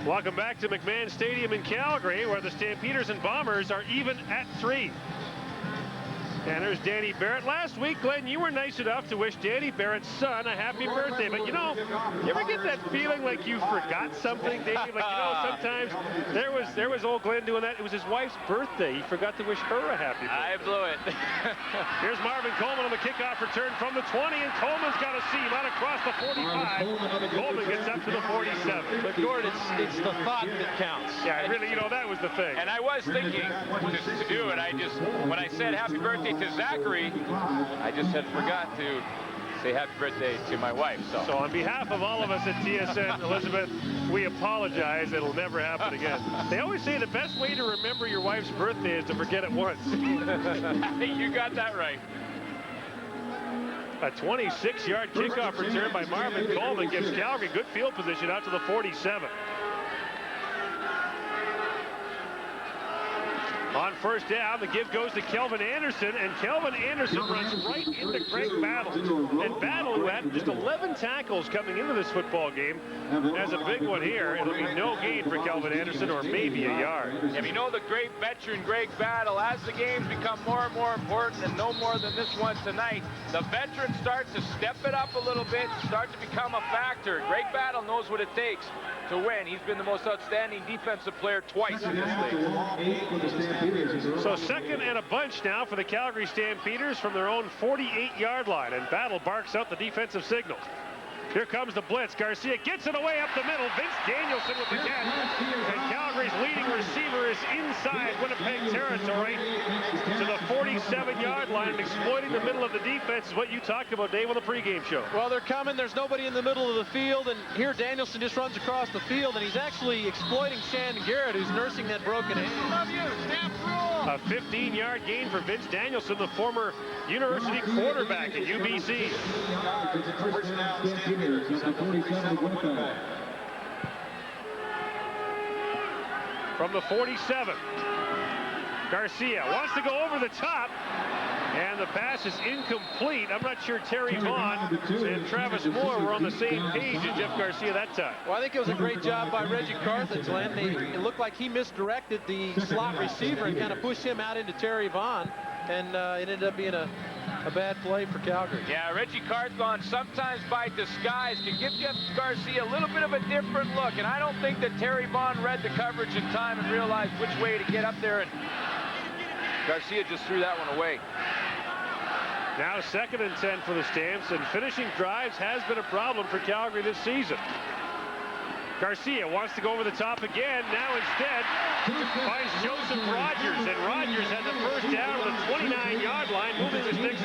Welcome back to McMahon Stadium in Calgary, where the Stampeders and Bombers are even at 3. And there's Danny Barrett. Last week, Glenn, you were nice enough to wish Danny Barrett's son a happy birthday. But, you know, you ever get that feeling like you forgot something, Dave? Like, you know, sometimes there was old Glenn doing that. It was his wife's birthday. He forgot to wish her a happy birthday. I blew it. Here's Marvin Coleman on the kickoff return from the 20, and Coleman's got a seam out across the 45. Coleman gets up to the 47. But, Gordon, it's the thought that counts. Yeah, really, you know, that was the thing. And I was thinking to do it. When I said happy birthday to Zachary, I just had forgot to say happy birthday to my wife. So on behalf of all of us at TSN, Elizabeth, we apologize. It'll never happen again. They always say the best way to remember your wife's birthday is to forget it once. You got that right. A 26-yard kickoff return by Marvin Coleman gives Calgary good field position out to the 47. On first down, the give goes to Kelvin Anderson, and Kelvin Anderson runs right into Greg Battle. And Battle, who had just 11 tackles coming into this football game, has a big one here. It'll be no gain for Kelvin Anderson, or maybe a yard. And you know the great veteran Greg Battle, as the games become more and more important, and no more than this one tonight, the veteran starts to step it up a little bit, start to become a factor. Greg Battle knows what it takes to win. He's been the most outstanding defensive player twice in this league. So second and a bunch now for the Calgary Stampeders from their own 48-yard line, and Battle barks out the defensive signal. Here comes the blitz. Garcia gets it away up the middle. Vince Danielson with the catch. And Calgary's leading receiver is inside Winnipeg territory to the 47-yard line, and exploiting the middle of the defense is what you talked about, Dave, on the pregame show. Well, they're coming. There's nobody in the middle of the field, and here Danielson just runs across the field, and he's actually exploiting Shannon Garrett, who's nursing that broken hand. Love you. Snap rule. A 15-yard gain for Vince Danielson, the former university quarterback at UBC. From the 47, Garcia wants to go over the top, and the pass is incomplete. I'm not sure Terry Vaughn and Travis Moore were on the same page as Jeff Garcia that time. Well, I think it was a great job by Reggie Carthage, Len. It looked like he misdirected the slot receiver and kind of pushed him out into Terry Vaughn, and it ended up being a bad play for Calgary. Yeah, Reggie Carthon, sometimes by disguise, can give Jeff Garcia a little bit of a different look, and I don't think that Terry Vaughn read the coverage in time and realized which way to get up there, and Garcia just threw that one away. Now 2nd and 10 for the Stamps, and finishing drives has been a problem for Calgary this season. Garcia wants to go over the top again. Now instead finds Joseph Rogers, and Rogers has a first down on the 29-yard line, moving the sticks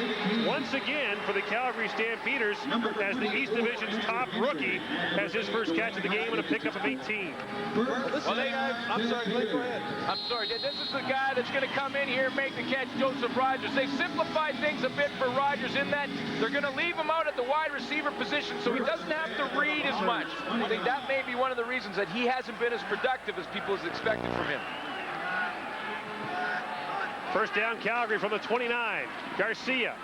once again for the Calgary Stampeders, as the East Division's top rookie has his first catch of the game and a pickup of 18. I'm sorry, Blake, go ahead. I'm sorry, this is the guy that's going to come in here and make the catch, Joseph Rogers. They simplified things a bit for Rogers in that they're going to leave him out at the wide receiver position so he doesn't have to read as much. I think that may be one of the reasons that he hasn't been as productive as people has expected from him. First down, Calgary from the 29. Garcia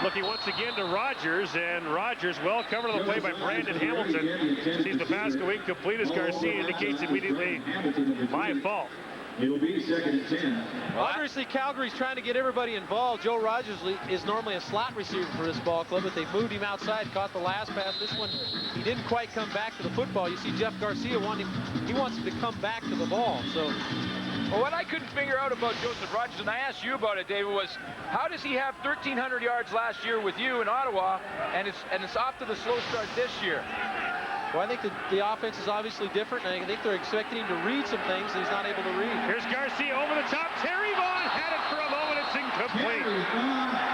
looking once again to Rogers, and Rogers well covered on the play by Brandon Hamilton. Sees the pass go incomplete as Garcia indicates immediately, my fault. It'll be 2nd and 10. Well, obviously, Calgary's trying to get everybody involved. Joe Rogers is normally a slot receiver for this ball club, but they moved him outside, caught the last pass. This one, he didn't quite come back to the football. You see Jeff Garcia wants him to come back to the ball. So, well, what I couldn't figure out about Joseph Rogers, and I asked you about it, David, was how does he have 1,300 yards last year with you in Ottawa, and it's off to the slow start this year? Well, I think the offense is obviously different, and I think they're expecting him to read some things that he's not able to read. Here's Garcia over the top. Terry Vaughn had it for a moment. It's incomplete.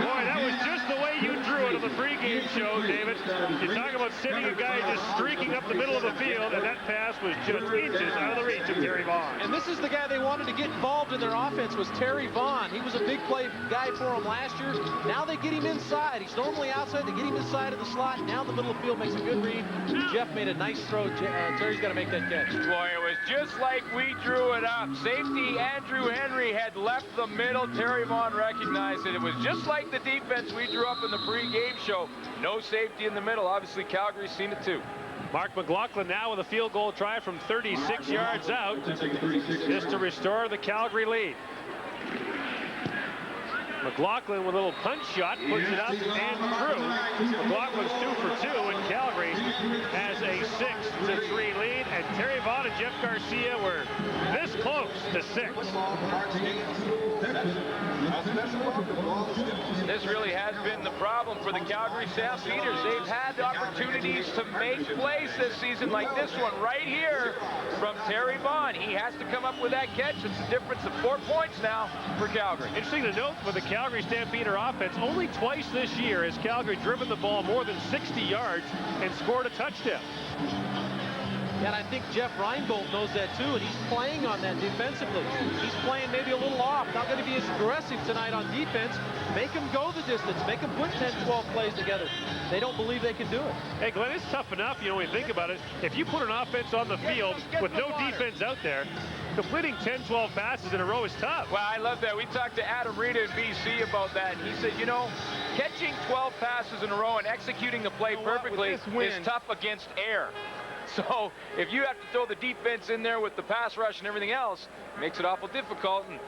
Boy, that was just the way you drew it on the pregame show, David. You talk about sending a guy just streaking up the middle of the field, and that pass was just inches out of the reach of Terry Vaughn. And this is the guy they wanted to get involved in their offense, was Terry Vaughn. He was a big play guy for them last year. Now they get him inside. He's normally outside. They get him inside of the slot. Now the middle of the field makes a good read. Jeff made a nice throw. Terry's got to make that catch. Boy, it was just like we drew it up. Safety Andrew Henry had left the middle. Terry Vaughn recognized it. It was just like the defense we drew up in the pre-game show. No safety in the middle. Obviously, Calgary's seen it too. Mark McLaughlin now with a field goal try from 36 yards out, just to restore the Calgary lead. McLaughlin with a little punch shot, puts it up and through. McLaughlin's 2 for 2, and Calgary has a 6-3 lead. And Terry Vaughn and Jeff Garcia were this close to 6. This really has been the problem for the Calgary Stampeders. They've had opportunities to make plays this season, like this one right here from Terry Vaughn. He has to come up with that catch. It's a difference of 4 points now for Calgary. Interesting to note for the Calgary Stampeder offense, only twice this year has Calgary driven the ball more than 60 yards and scored a touchdown. And I think Jeff Reinbold knows that too, and he's playing on that defensively. He's playing maybe a little off, not going to be as aggressive tonight on defense. Make them go the distance, make them put 10, 12 plays together. They don't believe they can do it. Hey, Glenn, it's tough enough, when you think about it. If you put an offense on the field with no defense out there, completing 10, 12 passes in a row is tough. Well, I love that. We talked to Adam Rita in BC about that, and he said, catching 12 passes in a row and executing the play perfectly is tough against air. So if you have to throw the defense in there with the pass rush and everything else, it makes it awful difficult, and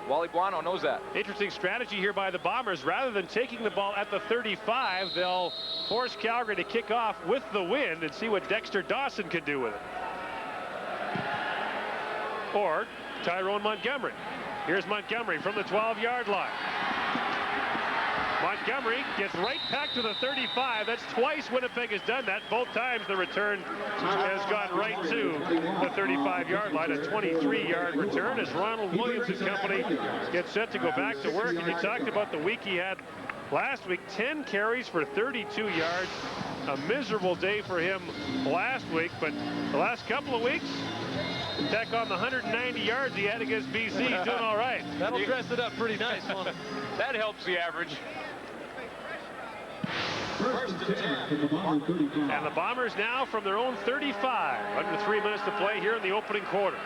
Wally Buono knows that. Interesting strategy here by the Bombers. Rather than taking the ball at the 35, they'll force Calgary to kick off with the wind and see what Dexter Dawson can do with it. Or Tyrone Montgomery. Here's Montgomery from the 12-yard line. Montgomery gets right back to the 35. That's twice Winnipeg has done that. Both times the return has gone right to the 35-yard line. A 23-yard return as Ronald Williams and company get set to go back to work. And you talked about the week he had last week. 10 carries for 32 yards. A miserable day for him last week, but the last couple of weeks, tack on the 190 yards he had against BC, he's doing all right. That'll dress it up pretty nice. That helps the average. And the Bombers now from their own 35. Under 3 minutes to play here in the opening quarter.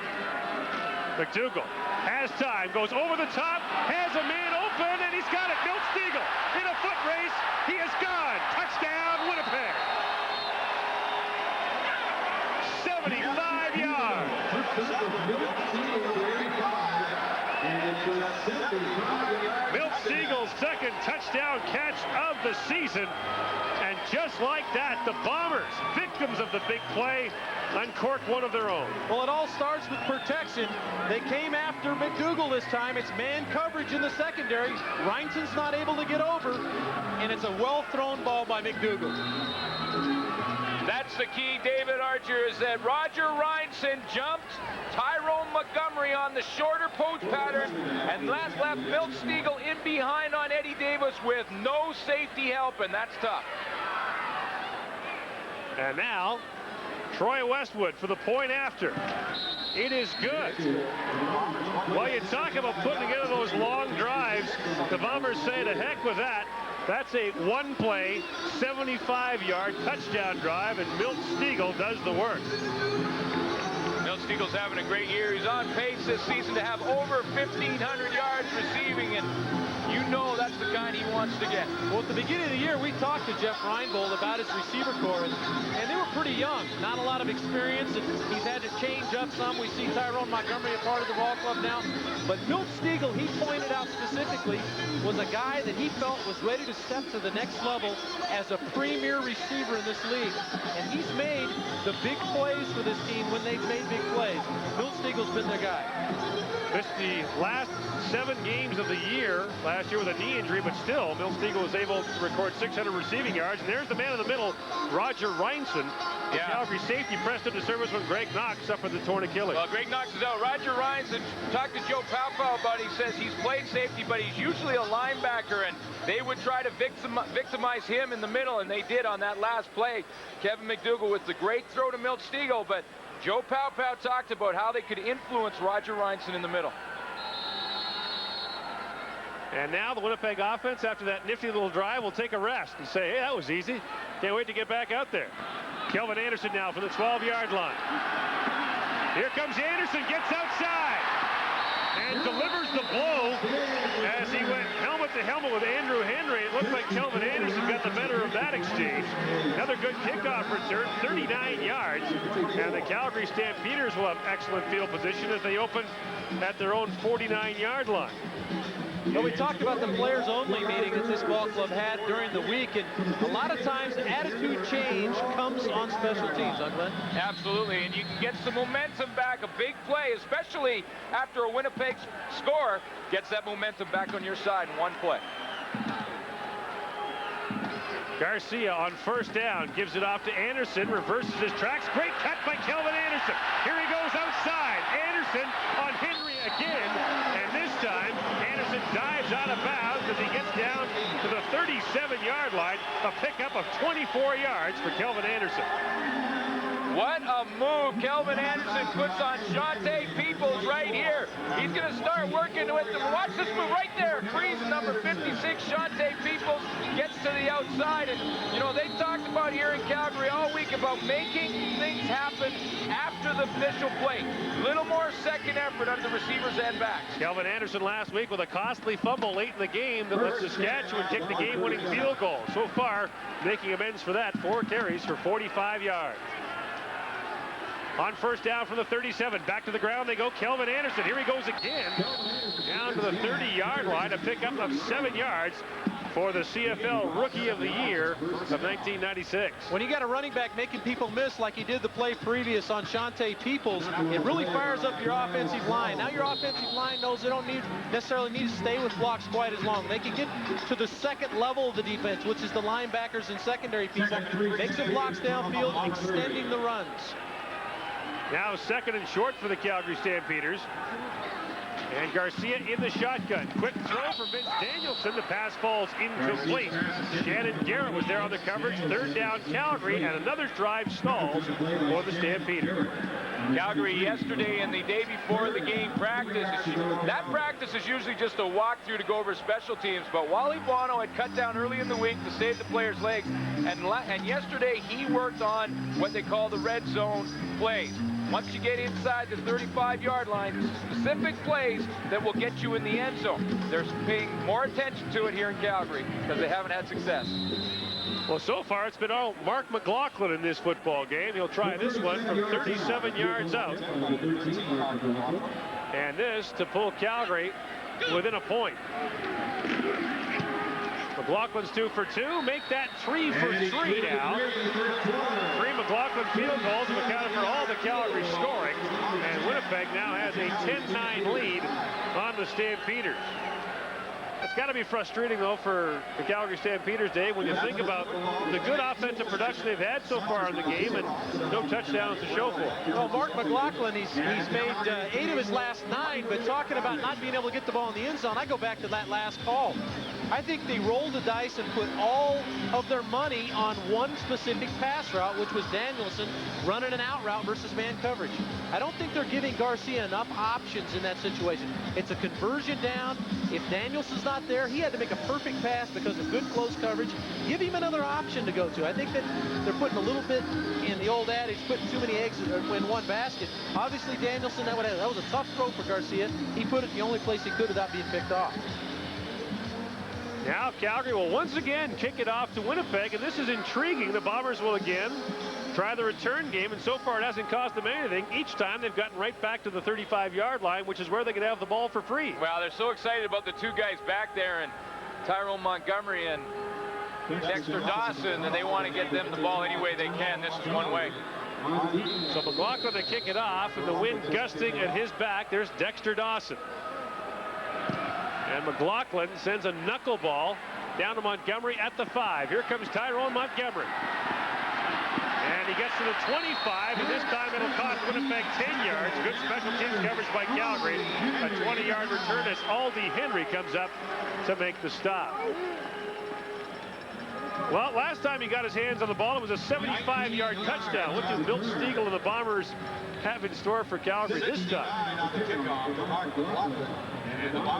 McDougall has time, goes over the top, has a man open, and he's got it. Milt Stegall in a foot race. He is gone. Touchdown, Winnipeg. 75 yards. Milt Steagall's second touchdown catch of the season. And just like that, the Bombers, victims of the big play, uncork one of their own. Well, it all starts with protection. They came after McDougall this time. It's man coverage in the secondary. Rhineson's not able to get over, and it's a well-thrown ball by McDougall. That's the key, David Archer, is that Roger Rhineson jumped Tyrone Montgomery on the shorter post pattern, and that left Milt Stegall in behind on Eddie Davis with no safety help, and that's tough. And now, Troy Westwood for the point after. It is good. Well, you talk about putting together those long drives. The Bombers say to heck with that. That's a one-play, 75-yard touchdown drive, and Milt Stegall does the work. Milt Steagall's having a great year. He's on pace this season to have over 1,500 yards receiving, and you know that's the kind he wants to get. Well, at the beginning of the year, we talked to Jeff Reinbold about his receiver corps, and they were pretty young. Not a lot of experience, and he's had to change up some. We see Tyrone Montgomery a part of the ball club now. But Milt Stegall, he pointed out specifically, was a guy that he felt was ready to step to the next level as a premier receiver in this league. And he's made the big plays for this team when they've made big plays. Milt Steagall's been their guy. Missed the last 7 games of the year, last year with a knee injury, but still, Milt Stegall was able to record 600 receiving yards. And there's the man in the middle, Roger Rhineson. Yeah. Calgary safety pressed into service when Greg Knox suffered the torn Achilles. Well, Greg Knox is out. Roger Rhineson talked to Joe Paupow about it. He says he's played safety, but he's usually a linebacker, and they would try to victimize him in the middle, and they did on that last play. Kevin McDougall with the great throw to Milt Stegall, but Joe Paupow talked about how they could influence Roger Rhineson in the middle. And now the Winnipeg offense, after that nifty little drive, will take a rest and say, hey, that was easy. Can't wait to get back out there. Kelvin Anderson now from the 12-yard line. Here comes Anderson, gets outside. and delivers the blow as he went helmet to helmet with Andrew Henry. It looked like Kelvin Anderson got the better of that exchange. Another good kickoff return, 39 yards. And the Calgary Stampeders will have excellent field position as they open at their own 49-yard line. Well, we talked about the players-only meeting that this ball club had during the week, and a lot of times attitude change comes on special teams, huh, Glenn? Absolutely, and you can get some momentum back. A big play, especially after a Winnipeg score, gets that momentum back on your side in one play. Garcia on first down gives it off to Anderson, reverses his tracks. Great cut by Kelvin Anderson. Here he goes outside. Anderson on Henry again, and this time Anderson dives out of bounds as he gets down to the 37-yard line. A pickup of 24 yards for Kelvin Anderson. What a move Kelvin Anderson puts on Shante Peoples right here. He's going to start working with him. Watch this move right there. Freeze number 56, Shante Peoples, gets to the outside. And, you know, they talked about here in Calgary all week about making things happen after the official play. Little more second effort under the receivers and backs. Kelvin Anderson last week with a costly fumble late in the game that lets Saskatchewan kick the game-winning field goal. So far, making amends for that, 4 carries for 45 yards. On first down from the 37, back to the ground they go. Kelvin Anderson, here he goes again, down to the 30-yard line, a pickup of 7 yards for the CFL Rookie of the Year of 1996. When you got a running back making people miss like he did the play previous on Shante Peoples, it really fires up your offensive line. Now your offensive line knows they don't necessarily need to stay with blocks quite as long. They can get to the second level of the defense, which is the linebackers and secondary people. Make some blocks downfield, extending the runs. Now second and short for the Calgary Stampeders. And Garcia in the shotgun. Quick throw from Vince Danielson. The pass falls incomplete. Shannon Garrett was there on the coverage. Third down Calgary, and another drive stalls for the Stampeders. Calgary yesterday and the day before the game practice. That practice is usually just a walkthrough to go over special teams, but Wally Bono had cut down early in the week to save the players' legs, and yesterday he worked on what they call the red zone plays. Once you get inside the 35-yard line, specific plays that will get you in the end zone. They're paying more attention to it here in Calgary because they haven't had success. Well, so far it's been all Mark McLaughlin in this football game. He'll try this one from 37 yards out. And this to pull Calgary within a point. McLaughlin's 2 for 2. Make that 3 for 3 now. 3 McLaughlin field goals have accounted for all the Calgary scoring. And Winnipeg now has a 10-9 lead on the Stampeders. It's got to be frustrating, though, for the Calgary Stampeders, Dave, when you think about the good offensive production they've had so far in the game and no touchdowns to show for it. Well, Mark McLaughlin, he's made 8 of his last 9, but talking about not being able to get the ball in the end zone, I go back to that last call. I think they rolled the dice and put all of their money on one specific pass route, which was Danielson running an out route versus man coverage. I don't think they're giving Garcia enough options in that situation. It's a conversion down. If Danielson's not there, he had to make a perfect pass because of good close coverage. Give him another option to go to. I think that they're putting a little bit in the old adage, putting too many eggs in one basket. Obviously, Danielson, that was a tough throw for Garcia. He put it the only place he could without being picked off. Now Calgary will once again kick it off to Winnipeg, and this is intriguing. The Bombers will again try the return game, and so far it hasn't cost them anything. Each time they've gotten right back to the 35-yard line, which is where they can have the ball for free. Well, they're so excited about the 2 guys back there, and Tyrone Montgomery and Dexter Dawson, and they want to get them the ball any way they can. This is one way. So McLaughlin to kick it off, and the wind gusting at his back. There's Dexter Dawson. And McLaughlin sends a knuckleball down to Montgomery at the 5. Here comes Tyrone Montgomery. And he gets to the 25, and this time it'll cost Winnipeg 10 yards. Good special teams coverage by Calgary. A 20-yard return as Aldi Henry comes up to make the stop. Well, last time he got his hands on the ball, it was a 75-yard touchdown. What do Milt Stiegel and the Bombers have in store for Calgary this time?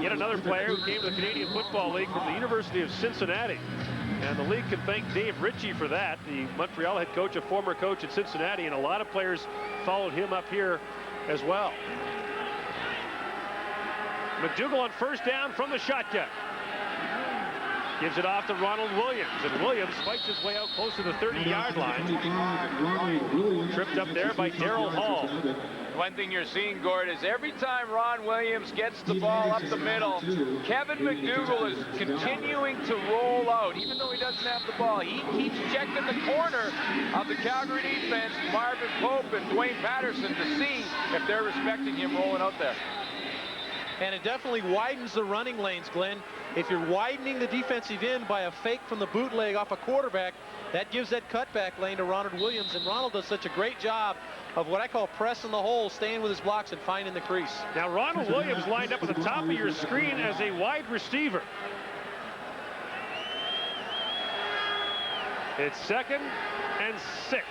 Yet another player who came to the Canadian Football League from the University of Cincinnati. And the league can thank Dave Ritchie for that. The Montreal head coach, a former coach at Cincinnati, and a lot of players followed him up here as well. McDougall on first down from the shotgun. Gives it off to Ronald Williams, and Williams fights his way out close to the 30-yard line. Tripped up there by Darrell Hall. One thing you're seeing, Gord, is every time Ron Williams gets the ball up the middle, Kevin McDougall is continuing to roll out. Even though he doesn't have the ball, he keeps checking the corner of the Calgary defense, Marvin Pope and Dwayne Patterson, to see if they're respecting him rolling out there. And it definitely widens the running lanes, Glenn. If you're widening the defensive end by a fake from the bootleg off a quarterback, that gives that cutback lane to Ronald Williams. And Ronald does such a great job of what I call pressing the hole, staying with his blocks, and finding the crease. Now, Ronald Williams lined up at the top of your screen as a wide receiver. It's 2nd and 6.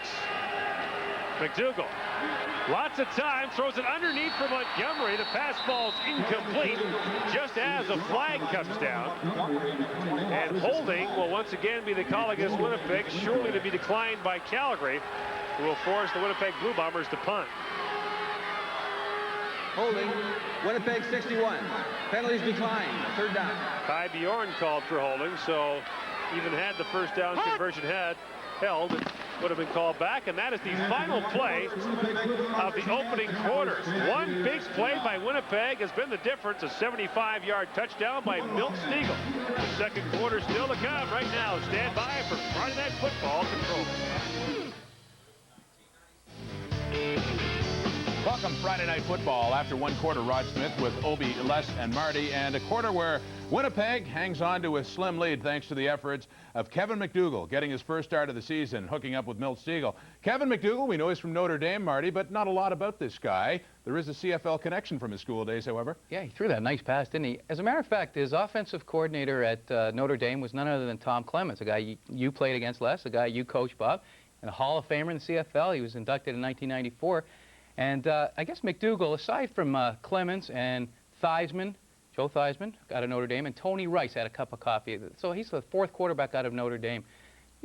McDougall. Lots of time, throws it underneath for Montgomery. The pass ball's incomplete just as a flag comes down. And holding will once again be the call against Winnipeg, surely to be declined by Calgary, who will force the Winnipeg Blue Bombers to punt. Holding, Winnipeg 61. Penalties declined, 3rd down. Kai Bjorn called for holding, so even had the first down conversion held, it would have been called back, and that is the final play of the opening quarter. One big play by Winnipeg has been the difference, a 75-yard touchdown by Milt Stegall. The second quarter still to come right now. Stand by for Friday Night Football control. Welcome Friday Night Football. After one quarter, Rod Smith with Obi, Les, and Marty, and a quarter where Winnipeg hangs on to a slim lead thanks to the efforts of Kevin McDougall getting his first start of the season, hooking up with Milt Stegall. Kevin McDougall, we know he's from Notre Dame, Marty, but not a lot about this guy. There is a CFL connection from his school days, however. Yeah, he threw that nice pass, didn't he? As a matter of fact, his offensive coordinator at Notre Dame was none other than Tom Clements, a guy you played against, Les, a guy you coached, Bob, and a Hall of Famer in the CFL. He was inducted in 1994. And I guess McDougall, aside from Clements and Theismann, Joe Theismann out of Notre Dame, and Tony Rice had a cup of coffee. So he's the 4th quarterback out of Notre Dame.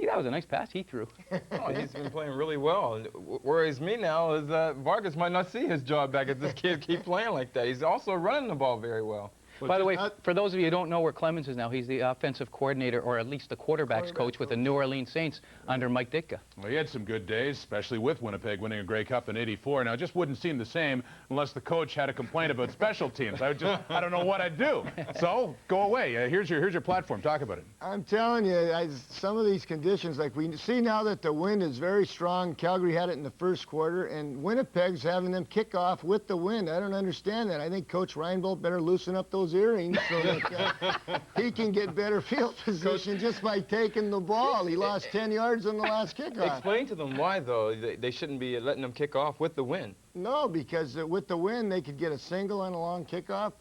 That was a nice pass he threw. Oh, he's been playing really well. Worries me now is that Vargas might not see his job back if this kid keep playing like that. He's also running the ball very well. By the way, for those of you who don't know where Clemens is now, he's the offensive coordinator, or at least the quarterbacks coach with the New Orleans Saints under Mike Ditka. Well, he had some good days, especially with Winnipeg winning a Grey Cup in '84. Now, it just wouldn't seem the same unless the coach had a complaint about special teams. I don't know what I'd do. So, go away. Here's your platform. Talk about it. I'm telling you, some of these conditions, like we see now that the wind is very strong. Calgary had it in the first quarter, and Winnipeg's having them kick off with the wind. I don't understand that. I think Coach Reinbold better loosen up those earrings so that he can get better field position just by taking the ball. He lost 10 yards on the last kickoff. Explain to them why, though, they shouldn't be letting them kick off with the wind. No, because with the wind, they could get a single on a long kickoff.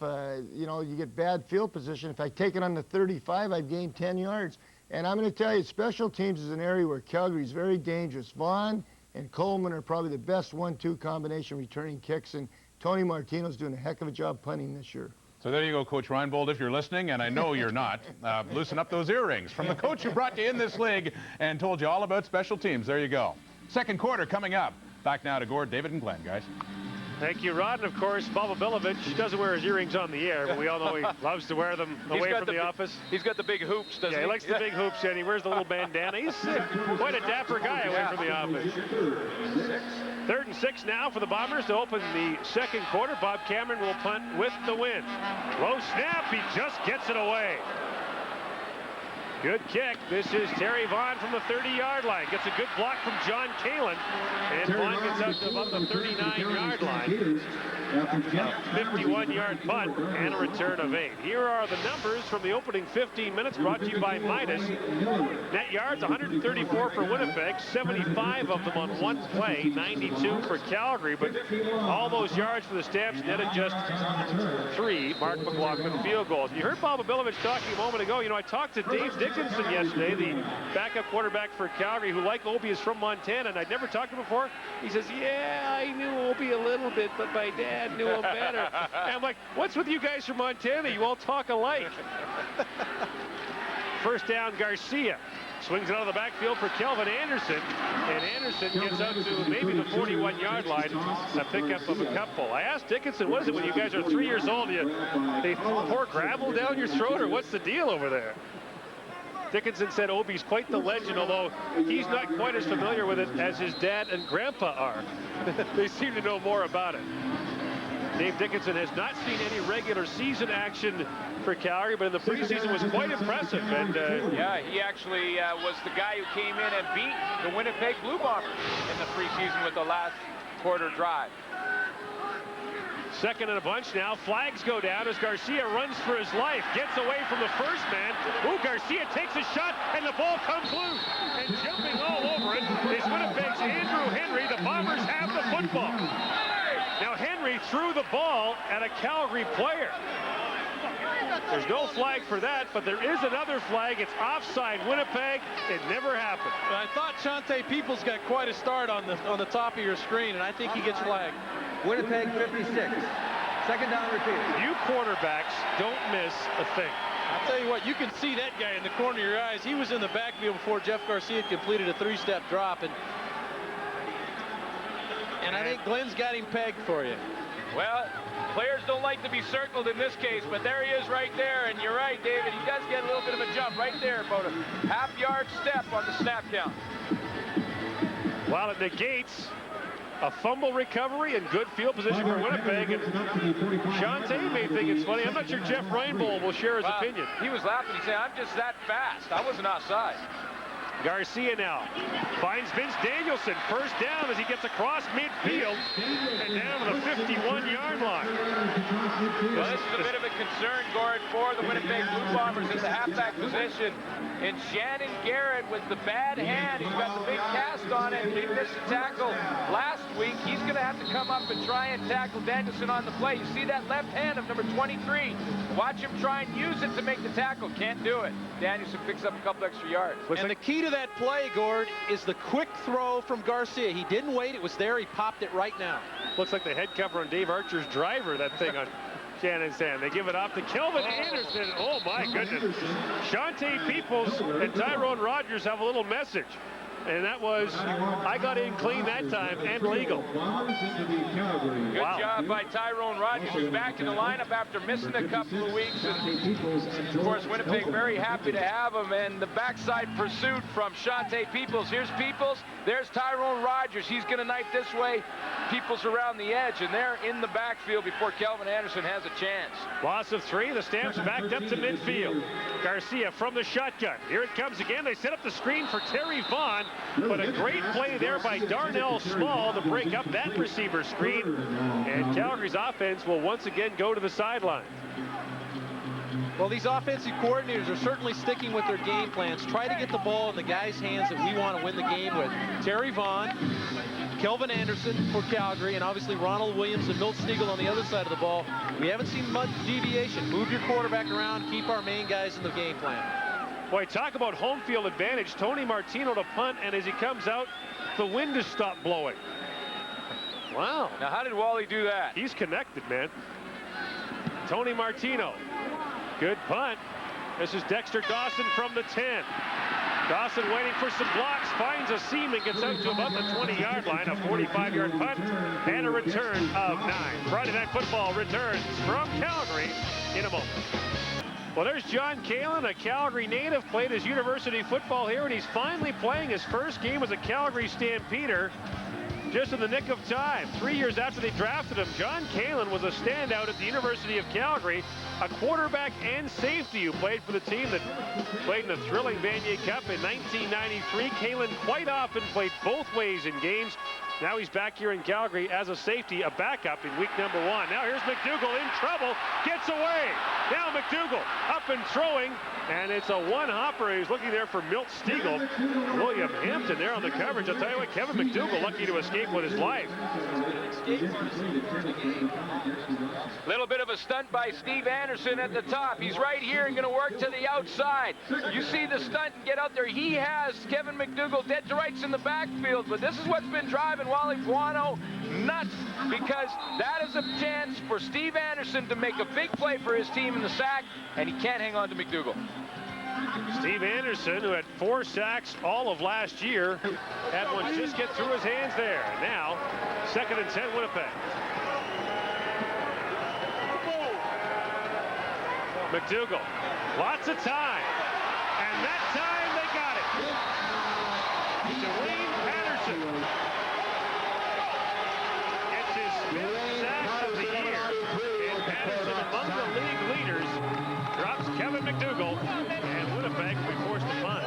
You know, you get bad field position. If I take it on the 35, I've gained 10 yards. And I'm going to tell you, special teams is an area where Calgary is very dangerous. Vaughn and Coleman are probably the best 1-2 combination returning kicks, and Tony Martino's doing a heck of a job punting this year. So there you go, Coach Reinbold, if you're listening, and I know you're not. Loosen up those earrings. From the coach who brought you in this league and told you all about special teams. There you go. Second quarter coming up. Back now to Gord, David, and Glenn, guys. Thank you, Rod. And, of course, Bob Bilovich doesn't wear his earrings on the air, but we all know he loves to wear them away from the office. He's got the big hoops, doesn't he? Yeah, he likes the big hoops, and he wears the little bandana. He's quite a dapper guy away from the office. 3rd and 6 now for the Bombers to open the second quarter. Bob Cameron will punt with the win. Low snap. He just gets it away. Good kick. This is Terry Vaughn from the 30-yard line. Gets a good block from John Kalin. And Vaughn gets out to about the 39-yard line. A 51-yard punt and a return of 8. Here are the numbers from the opening 15 minutes brought to you by Midas. Net yards, 134 for Winnipeg, 75 of them on one play, 92 for Calgary. But all those yards for the Stamps netted just 3 Mark McLaughlin field goals. You heard Bob Bilovich talking a moment ago. You know, I talked to Dave Dickinson yesterday, the backup quarterback for Calgary, who, like Obi, is from Montana, and I'd never talked to him before. He says, yeah, I knew Obi a little bit, but my dad knew him better. And I'm like, what's with you guys from Montana? You all talk alike. First down, Garcia. Swings it out of the backfield for Kelvin Anderson. And Anderson gets out to maybe the 41-yard line. A pickup of a couple. I asked Dickinson, what is it when you guys are 3 years old? They pour gravel down your throat, or what's the deal over there? Dickinson said Obi's quite the legend, although he's not quite as familiar with it as his dad and grandpa are. They seem to know more about it. Dave Dickinson has not seen any regular season action for Calgary, but in the preseason was quite impressive. And yeah, he actually was the guy who came in and beat the Winnipeg Blue Bombers in the preseason with the last quarter drive. Second and a bunch now. Flags go down as Garcia runs for his life. Gets away from the first man. Ooh, Garcia takes a shot, and the ball comes loose. And jumping all over it is Winnipeg's Andrew Henry. The Bombers have the football. Now Henry threw the ball at a Calgary player. There's no flag for that, but there is another flag. It's offside Winnipeg. It never happened. I thought Shante Peoples got quite a start on the top of your screen, and I think he gets flagged. Winnipeg 56. Second down repeated. You quarterbacks don't miss a thing. I'll tell you what, you can see that guy in the corner of your eyes. He was in the backfield before Jeff Garcia completed a 3-step drop, and I think Glenn's got him pegged for you. Well, players don't like to be circled in this case, but there he is right there, and you're right, David. He does get a little bit of a jump right there, about a half-yard step on the snap count. While it negates a fumble recovery and good field position for Winnipeg. And Shante may think it's funny. I'm not sure Jeff Reinbold will share his opinion. He was laughing. He said, I'm just that fast. I wasn't outside. Garcia now finds Vince Danielson. First down as he gets across midfield and down to the 51-yard line. Well, this is a bit of a concern, Gord, for the Winnipeg Blue Bombers in the halfback position. And Shannon Garrett with the bad hand. He's got the big cast on it. He missed a tackle last week. He's going to have to come up and try and tackle Danielson on the play. You see that left hand of number 23. Watch him try and use it to make the tackle. Can't do it. Danielson picks up a couple extra yards. And the key to that play, Gord, is the quick throw from Garcia. He didn't wait. It was there. He popped it right now. Looks like the head cover on Dave Archer's driver, that thing on Shannon's hand. They give it off to Kelvin Anderson. Oh, my goodness. Shante Peoples and Tyrone Rogers have a little message. And that was, I got in clean that time and legal. Good job by Tyrone Rogers. He's back in the lineup after missing a couple of weeks. And of course, Winnipeg very happy to have him. And the backside pursuit from Shante Peoples. Here's Peoples. There's Tyrone Rogers. He's going to knife this way. Peoples around the edge, and they're in the backfield before Kelvin Anderson has a chance. Loss of 3. The Stamps backed up to midfield. Garcia from the shotgun. Here it comes again. They set up the screen for Terry Vaughn, but a great play there by Darnell Small to break up that receiver screen. And Calgary's offense will once again go to the sideline. Well, these offensive coordinators are certainly sticking with their game plans. Try to get the ball in the guys' hands that we want to win the game with. Terry Vaughn, Kelvin Anderson for Calgary, and obviously Ronald Williams and Milt Stegall on the other side of the ball. We haven't seen much deviation. Move your quarterback around, keep our main guys in the game plan. Boy, talk about home field advantage. Tony Martino to punt, and as he comes out, the wind has stopped blowing. Wow. Now, how did Wally do that? He's connected, man. Tony Martino. Good punt. This is Dexter Dawson from the 10. Dawson waiting for some blocks, finds a seam and gets out to about the 20-yard line. A 45-yard punt and a return of 9. Friday Night Football returns from Calgary in a moment. Well, there's John Kalin, a Calgary native, played his university football here, and he's finally playing his first game as a Calgary Stampeder. Just in the nick of time. 3 years after they drafted him, John Kalin was a standout at the University of Calgary, a quarterback and safety who played for the team that played in the thrilling Vanier Cup in 1993. Kalin quite often played both ways in games. Now he's back here in Calgary as a safety, a backup in week number 1. Now here's McDougall in trouble, gets away. Now McDougall up and throwing, and it's a one-hopper. He's looking there for Milt Stegall. William Hampton there on the coverage. I'll tell you what, Kevin McDougall lucky to escape with his life. Little bit of a stunt by Steve Anderson at the top. He's right here and going to work to the outside. You see the stunt and get out there. He has Kevin McDougall dead to rights in the backfield, but this is what's been driving Wally Buono nuts, because that is a chance for Steve Anderson to make a big play for his team in the sack, and he can't hang on to McDougall. Steve Anderson, who had 4 sacks all of last year, had one just get through his hands there. Now, 2nd and 10, Winnipeg. McDougall, lots of time, and that time they got it. Dwayne Patterson gets his 5th sack of the year, and Patterson, among the league leaders, drops Kevin McDougall, and Winnipeg will be forced to punt.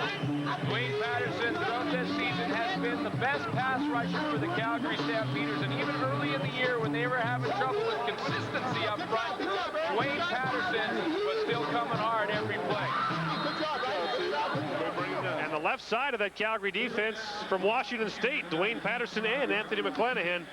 Dwayne Patterson throughout this season has been the best pass rusher for the Calgary Stampeders, and even early in the year when they were having trouble with consistency up front, Dwayne Patterson was still coming hard every play. And the left side of that Calgary defense from Washington State, Dwayne Patterson and Anthony McClanahan